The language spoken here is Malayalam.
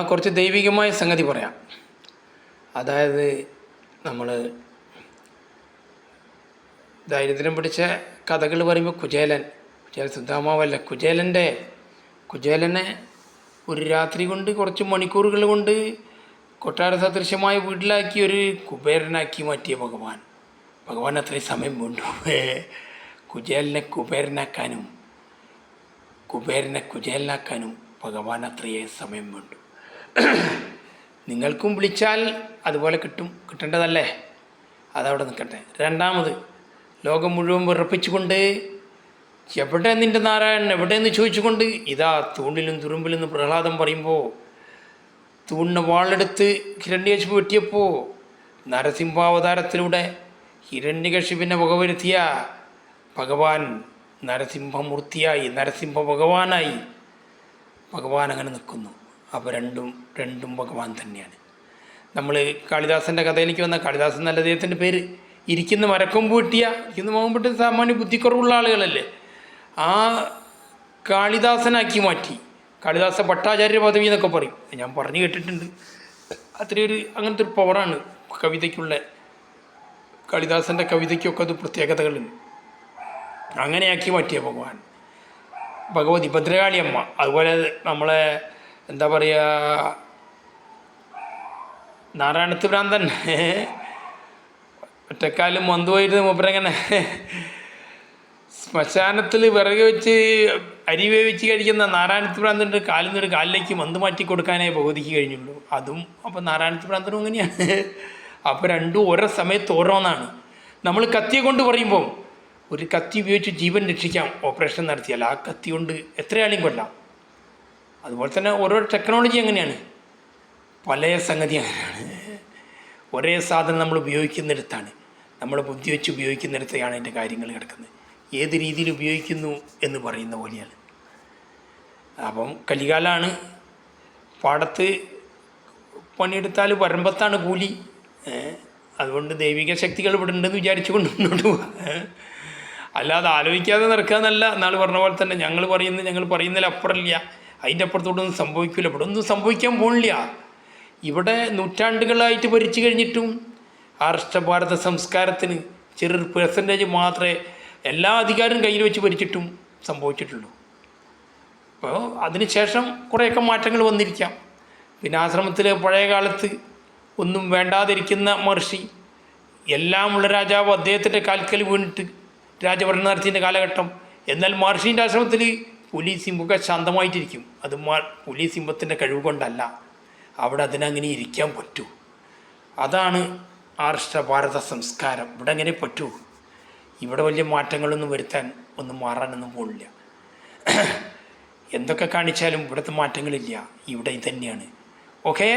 കുറച്ച് ദൈവികമായ സംഗതി പറയാം. അതായത് നമ്മൾ ദാരിദ്ര്യം പിടിച്ച കഥകൾ പറയുമ്പോൾ കുചേലൻ സുധാമാവല്ല, കുചേലനെ ഒരു രാത്രി കൊണ്ട് കുറച്ച് മണിക്കൂറുകൾ കൊണ്ട് കൊട്ടാര സദൃശ്യമായ വീട്ടിലാക്കി ഒരു കുബേരനാക്കി മാറ്റിയ ഭഗവാൻ അത്രയും സമയം വേണ്ടു കുചേലനെ കുബേരനാക്കാനും കുബേരനെ കുചേലനാക്കാനും ഭഗവാൻ അത്രയേ സമയം വേണ്ടു. നിങ്ങൾക്കും വിളിച്ചാൽ അതുപോലെ കിട്ടേണ്ടതല്ലേ? അതവിടെ നിൽക്കട്ടെ. രണ്ടാമത്, ലോകം മുഴുവൻ വിറപ്പിച്ചുകൊണ്ട് എവിടെ നിൻ്റെ നാരായണൻ എവിടെയെന്ന് ചോദിച്ചുകൊണ്ട് ഇതാ തൂണിലും തുറുമ്പിലും നിന്ന് പ്രഹ്ലാദം പറയുമ്പോൾ തൂണിന് വാളെടുത്ത് ഹിരണ്യകശിപു വെട്ടിയപ്പോൾ നരസിംഹാവതാരത്തിലൂടെ ഹിരണ്യകശിപിനെ വകവരുത്തിയ ഭഗവാൻ നരസിംഹമൂർത്തിയായി, നരസിംഹ ഭഗവാനായി ഭഗവാൻ അങ്ങനെ നിൽക്കുന്നു. അപ്പോൾ രണ്ടും ഭഗവാൻ തന്നെയാണ്. നമ്മൾ കാളിദാസൻ്റെ കഥയിലേക്ക് വന്ന കാളിദാസൻ നല്ല ദൈവത്തിൻ്റെ പേര്, ഇരിക്കുന്ന മരക്കൊമ്പ് വെട്ടിയ സാമാന്യ ബുദ്ധിക്കുറവുള്ള ആളുകളല്ലേ, ആ കാളിദാസനാക്കി മാറ്റി. കാളിദാസ ഭട്ടാചാര്യ പദവി എന്നൊക്കെ പറയും, ഞാൻ പറഞ്ഞു കേട്ടിട്ടുണ്ട്. അത്രയൊരു അങ്ങനത്തെ ഒരു പവറാണ് കവിതയ്ക്കുള്ള. കാളിദാസൻ്റെ കവിതയ്ക്കൊക്കെ അത് പ്രത്യേകതകളുണ്ട്. അങ്ങനെയാക്കി മാറ്റിയ ഭഗവതി ഭദ്രകാളിയമ്മ. അതുപോലെ നമ്മളെ എന്താ പറയുക, നാരായണത്ത് ഭ്രാന്തൻ ഒറ്റക്കാലും മന്തുവായിരുന്നു മൂപ്പരങ്ങനെ ശ്മശാനത്തിൽ വിറക് വെച്ച് അരി വേവിച്ച് കഴിക്കുന്ന നാരായണത്ത് ഭ്രാന്തൻ്റെ കാലിൽ നിന്നൊരു കാലിലേക്ക് മന്ത് മാറ്റി കൊടുക്കാനേ ഭഗവതിക്ക് കഴിഞ്ഞുള്ളൂ. അതും അപ്പം നാരായണത്ത് ഭ്രാന്തനും അങ്ങനെയാണ്. അപ്പോൾ രണ്ടും ഓരോ സമയത്ത് ഓരോന്നാണ്. നമ്മൾ കത്തിയെ കൊണ്ട് പറയുമ്പോൾ ഒരു കത്തി ഉപയോഗിച്ച് ജീവൻ രക്ഷിക്കാം ഓപ്പറേഷൻ നടത്തിയാൽ, ആ കത്തി കൊണ്ട് എത്രയാളെയും കൊല്ലാം. അതുപോലെ തന്നെ ഓരോ ടെക്നോളജി അങ്ങനെയാണ്, പല സംഗതി അങ്ങനെയാണ്. ഒരേ സാധനം നമ്മൾ ഉപയോഗിക്കുന്നിടത്താണ്, നമ്മൾ ബുദ്ധി വെച്ച് ഉപയോഗിക്കുന്നിടത്താണ് അതിൻ്റെ കാര്യങ്ങൾ കിടക്കുന്നത്. ഏത് രീതിയിൽ ഉപയോഗിക്കുന്നു എന്ന് പറയുന്ന പോലെയാണ്. അപ്പം കലികാലാണ്, പാടത്ത് പണിയെടുത്താൽ വരമ്പത്താണ് കൂലി. അതുകൊണ്ട് ദൈവിക ശക്തികൾ ഇവിടെ ഉണ്ടെന്ന് വിചാരിച്ചുകൊണ്ട് മുന്നോട്ട് പോവുക, അല്ലാതെ ആലോചിക്കാതെ നടക്കാന്നല്ല. എന്നാൾ പറഞ്ഞ പോലെ തന്നെ ഞങ്ങൾ പറയുന്നതിൽ അപ്പുറമില്ല, അതിൻ്റെ അപ്പുറത്തോട്ടൊന്നും സംഭവിക്കില്ല. ഇവിടെ ഒന്നും സംഭവിക്കാൻ പോണില്ല. ഇവിടെ നൂറ്റാണ്ടുകളായിട്ട് ഭരിച്ചു കഴിഞ്ഞിട്ടും ആർഷഭാരത സംസ്കാരത്തിന് ചെറിയൊരു പെർസെൻറ്റേജ് മാത്രമേ എല്ലാ അധികാരവും കയ്യിൽ വെച്ച് ഭരിച്ചിട്ടും സംഭവിച്ചിട്ടുള്ളൂ. അപ്പോൾ അതിനുശേഷം കുറേയൊക്കെ മാറ്റങ്ങൾ വന്നിരിക്കാം. പിന്നെ ആശ്രമത്തിൽ പഴയ കാലത്ത് ഒന്നും വേണ്ടാതിരിക്കുന്ന മഹർഷി, എല്ലാമുള്ള രാജാവ് അദ്ദേഹത്തിൻ്റെ കാൽക്കൽ വീണിട്ട് രാജഭരണം നടത്തിയതിൻ്റെ കാലഘട്ടം. എന്നാൽ മഹർഷീൻ്റെ ആശ്രമത്തിൽ പുലി സിംഹമൊക്കെ ശാന്തമായിട്ടിരിക്കും. അത് പുലി സിംഹത്തിൻ്റെ കഴിവ് കൊണ്ടല്ല, അവിടെ അതിനങ്ങനെ ഇരിക്കാൻ പറ്റൂ. അതാണ് ആർഷഭാരത സംസ്കാരം. ഇവിടെ അങ്ങനെ പറ്റൂ. ഇവിടെ വലിയ മാറ്റങ്ങളൊന്നും വരുത്താൻ മാറാനൊന്നും പോണില്ല. എന്തൊക്കെ കാണിച്ചാലും ഇവിടുത്തെ മാറ്റങ്ങളില്ല, ഇവിടെ ഇത് തന്നെയാണ്. ഓക്കേ.